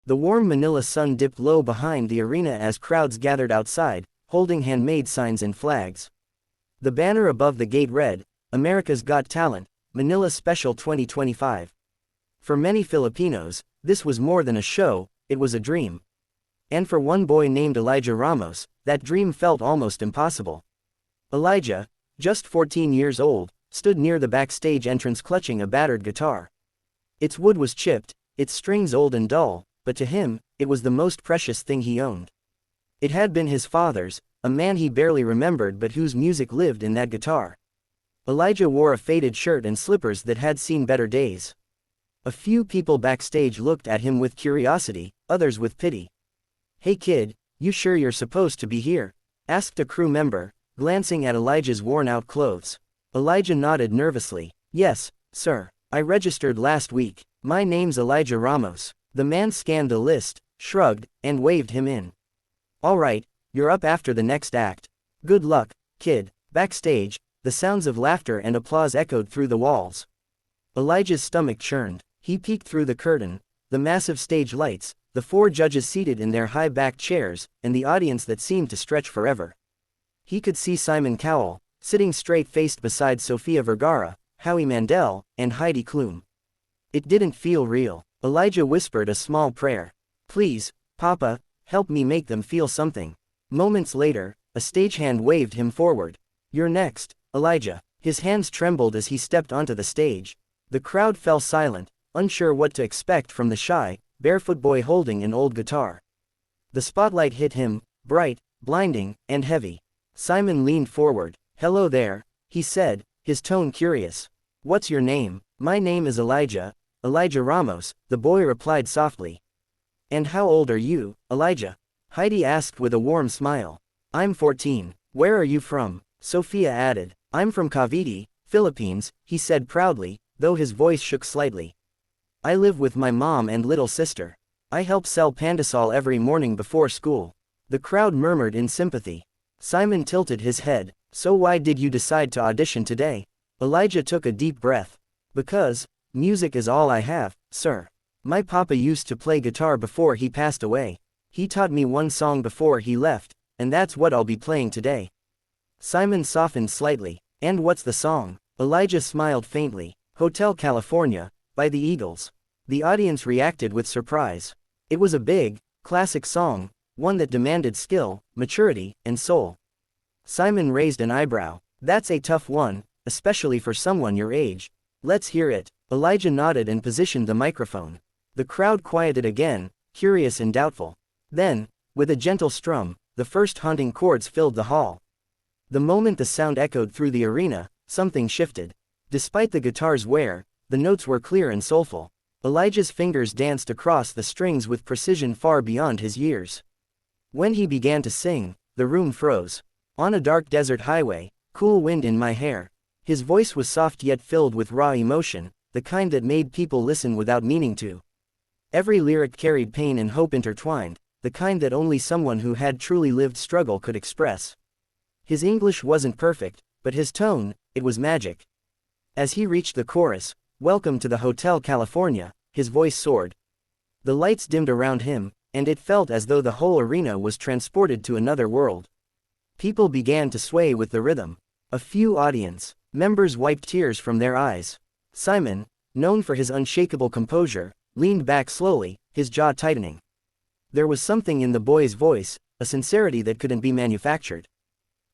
The warm Manila sun dipped low behind the arena as crowds gathered outside, holding handmade signs and flags. The banner above the gate read, "America's Got Talent, Manila Special 2025. For many Filipinos, this was more than a show, it was a dream. And for one boy named Elijah Ramos, that dream felt almost impossible. Elijah, just 14 years old, stood near the backstage entrance clutching a battered guitar. Its wood was chipped, its strings old and dull, but to him, it was the most precious thing he owned. It had been his father's, a man he barely remembered but whose music lived in that guitar. Elijah wore a faded shirt and slippers that had seen better days. A few people backstage looked at him with curiosity, others with pity. "Hey kid, you sure you're supposed to be here?" asked a crew member, glancing at Elijah's worn-out clothes. Elijah nodded nervously. "Yes, sir. I registered last week. My name's Elijah Ramos." The man scanned the list, shrugged, and waved him in. "All right, you're up after the next act. Good luck, kid." Backstage, the sounds of laughter and applause echoed through the walls. Elijah's stomach churned. He peeked through the curtain, the massive stage lights, the four judges seated in their high-backed chairs, and the audience that seemed to stretch forever. He could see Simon Cowell, sitting straight-faced beside Sofia Vergara, Howie Mandel, and Heidi Klum. It didn't feel real. Elijah whispered a small prayer. "Please, Papa, help me make them feel something." Moments later, a stagehand waved him forward. "You're next, Elijah." His hands trembled as he stepped onto the stage. The crowd fell silent, unsure what to expect from the shy, barefoot boy holding an old guitar. The spotlight hit him, bright, blinding, and heavy. Simon leaned forward. "Hello there," he said, his tone curious. "What's your name?" "My name is Elijah Ramos," the boy replied softly. "And how old are you, Elijah?" Heidi asked with a warm smile. "I'm 14. Where are you from?" Sophia added. "I'm from Cavite, Philippines," he said proudly, though his voice shook slightly. "I live with my mom and little sister. I help sell Pandesal every morning before school." The crowd murmured in sympathy. Simon tilted his head. "So why did you decide to audition today?" Elijah took a deep breath. "Because music is all I have, sir. My papa used to play guitar before he passed away. He taught me one song before he left, and that's what I'll be playing today." Simon softened slightly. "And what's the song?" Elijah smiled faintly. "Hotel California, by the Eagles." The audience reacted with surprise. It was a big, classic song, one that demanded skill, maturity, and soul. Simon raised an eyebrow. "That's a tough one, especially for someone your age. Let's hear it." Elijah nodded and positioned the microphone. The crowd quieted again, curious and doubtful. Then, with a gentle strum, the first haunting chords filled the hall. The moment the sound echoed through the arena, something shifted. Despite the guitar's wear, the notes were clear and soulful. Elijah's fingers danced across the strings with precision far beyond his years. When he began to sing, the room froze. "On a dark desert highway, cool wind in my hair." His voice was soft yet filled with raw emotion, the kind that made people listen without meaning to. Every lyric carried pain and hope intertwined, the kind that only someone who had truly lived struggle could express. His English wasn't perfect, but his tone, it was magic. As he reached the chorus, "Welcome to the Hotel California," his voice soared. The lights dimmed around him, and it felt as though the whole arena was transported to another world. People began to sway with the rhythm. A few audience members wiped tears from their eyes. Simon, known for his unshakable composure, leaned back slowly, his jaw tightening. There was something in the boy's voice, a sincerity that couldn't be manufactured.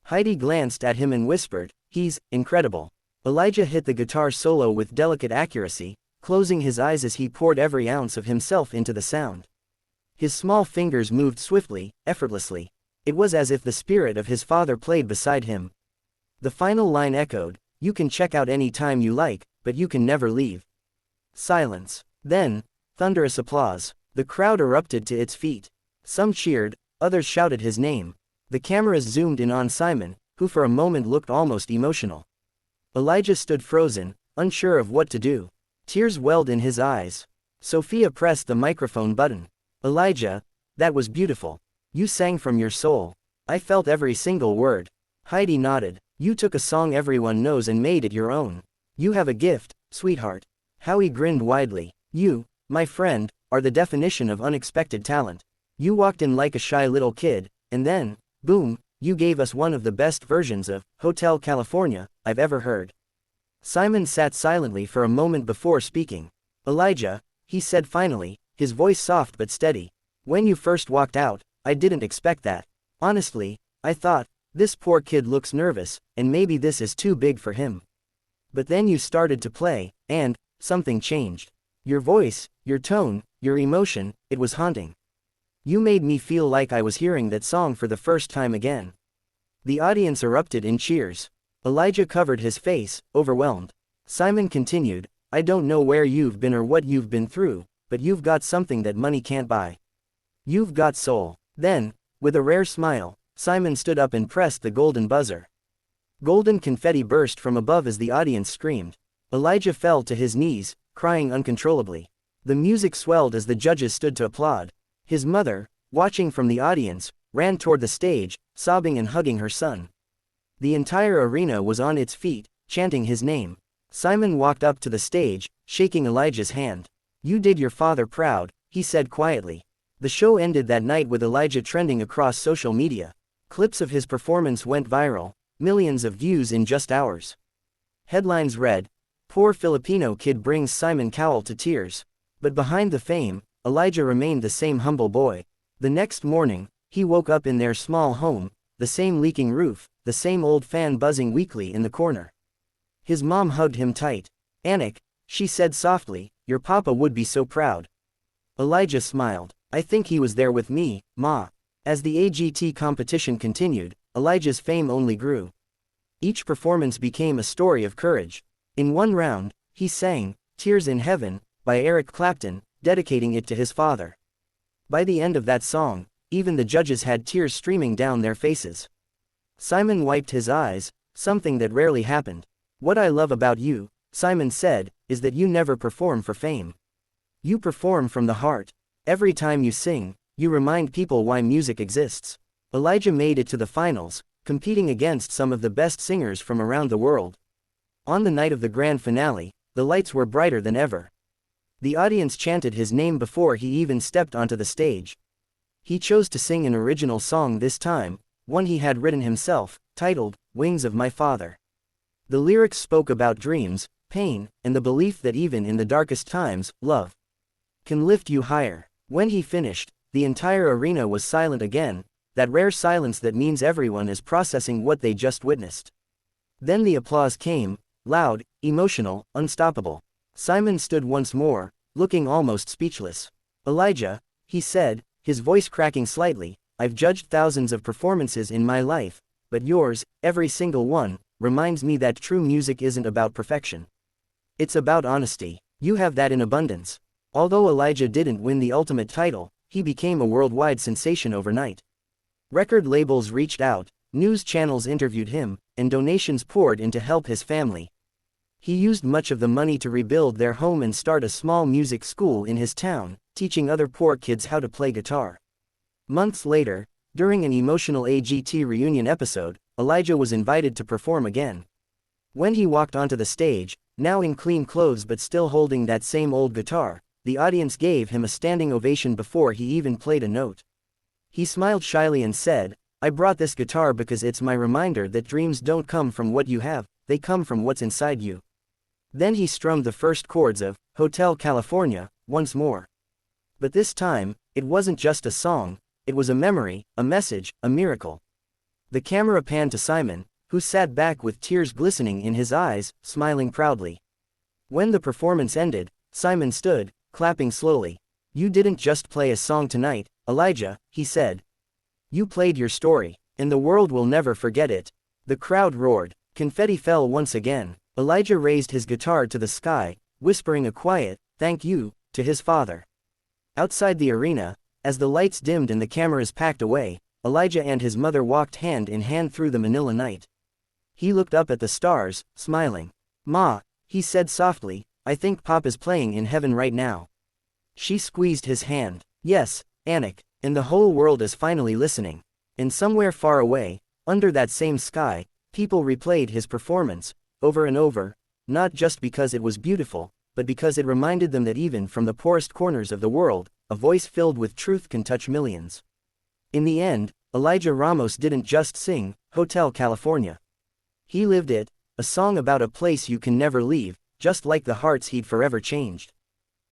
Heidi glanced at him and whispered, "He's incredible." Elijah hit the guitar solo with delicate accuracy, closing his eyes as he poured every ounce of himself into the sound. His small fingers moved swiftly, effortlessly. It was as if the spirit of his father played beside him. The final line echoed, "You can check out any time you like, but you can never leave." Silence. Then, thunderous applause. The crowd erupted to its feet. Some cheered, others shouted his name. The cameras zoomed in on Simon, who for a moment looked almost emotional. Elijah stood frozen, unsure of what to do. Tears welled in his eyes. Sophia pressed the microphone button. "Elijah, that was beautiful. You sang from your soul. I felt every single word." Heidi nodded. "You took a song everyone knows and made it your own. You have a gift, sweetheart." Howie grinned widely. "You, my friend, are the definition of unexpected talent. You walked in like a shy little kid, and then, boom, you gave us one of the best versions of Hotel California I've ever heard. Simon sat silently for a moment before speaking. Elijah, he said finally, his voice soft but steady. When you first walked out, I didn't expect that. Honestly, I thought, this poor kid looks nervous, and maybe this is too big for him. But then you started to play, and something changed. Your voice, your tone, your emotion, it was haunting. You made me feel like I was hearing that song for the first time again. The audience erupted in cheers. Elijah covered his face, overwhelmed. Simon continued, I don't know where you've been or what you've been through, but you've got something that money can't buy. You've got soul. Then, with a rare smile, Simon stood up and pressed the golden buzzer. Golden confetti burst from above as the audience screamed. Elijah fell to his knees, crying uncontrollably. The music swelled as the judges stood to applaud. His mother, watching from the audience, ran toward the stage, sobbing and hugging her son. The entire arena was on its feet, chanting his name. Simon walked up to the stage, shaking Elijah's hand. You did your father proud, he said quietly. The show ended that night with Elijah trending across social media. Clips of his performance went viral, millions of views in just hours. Headlines read, Poor Filipino kid brings Simon Cowell to tears. But behind the fame, Elijah remained the same humble boy. The next morning, he woke up in their small home, the same leaking roof, the same old fan buzzing weakly in the corner. His mom hugged him tight. Anik, she said softly, your papa would be so proud. Elijah smiled. I think he was there with me, Ma. As the AGT competition continued, Elijah's fame only grew. Each performance became a story of courage. In one round, he sang, Tears in Heaven, by Eric Clapton, dedicating it to his father. By the end of that song, even the judges had tears streaming down their faces. Simon wiped his eyes, something that rarely happened. What I love about you, Simon said, is that you never perform for fame. You perform from the heart. Every time you sing, you remind people why music exists. Elijah made it to the finals, competing against some of the best singers from around the world. On the night of the grand finale, the lights were brighter than ever. The audience chanted his name before he even stepped onto the stage. He chose to sing an original song this time, one he had written himself, titled, Wings of My Father. The lyrics spoke about dreams, pain, and the belief that even in the darkest times, love can lift you higher. When he finished, the entire arena was silent again, that rare silence that means everyone is processing what they just witnessed. Then the applause came, loud, emotional, unstoppable. Simon stood once more, looking almost speechless. Elijah, he said, his voice cracking slightly, I've judged thousands of performances in my life, but yours, every single one, reminds me that true music isn't about perfection. It's about honesty. You have that in abundance. Although Elijah didn't win the ultimate title, he became a worldwide sensation overnight. Record labels reached out, news channels interviewed him, and donations poured in to help his family. He used much of the money to rebuild their home and start a small music school in his town, teaching other poor kids how to play guitar. Months later, during an emotional AGT reunion episode, Elijah was invited to perform again. When he walked onto the stage, now in clean clothes but still holding that same old guitar, the audience gave him a standing ovation before he even played a note. He smiled shyly and said, I brought this guitar because it's my reminder that dreams don't come from what you have, they come from what's inside you. Then he strummed the first chords of Hotel California once more. But this time, it wasn't just a song, it was a memory, a message, a miracle. The camera panned to Simon, who sat back with tears glistening in his eyes, smiling proudly. When the performance ended, Simon stood, clapping slowly. You didn't just play a song tonight, Elijah, he said. You played your story, and the world will never forget it. The crowd roared. Confetti fell once again. Elijah raised his guitar to the sky, whispering a quiet, thank you, to his father. Outside the arena, as the lights dimmed and the cameras packed away, Elijah and his mother walked hand in hand through the Manila night. He looked up at the stars, smiling. Ma, he said softly, I think Pop is playing in heaven right now. She squeezed his hand. Yes, Anik, and the whole world is finally listening. And somewhere far away, under that same sky, people replayed his performance, over and over, not just because it was beautiful, but because it reminded them that even from the poorest corners of the world, a voice filled with truth can touch millions. In the end, Elijah Ramos didn't just sing Hotel California. He lived it, a song about a place you can never leave, just like the hearts he'd forever changed.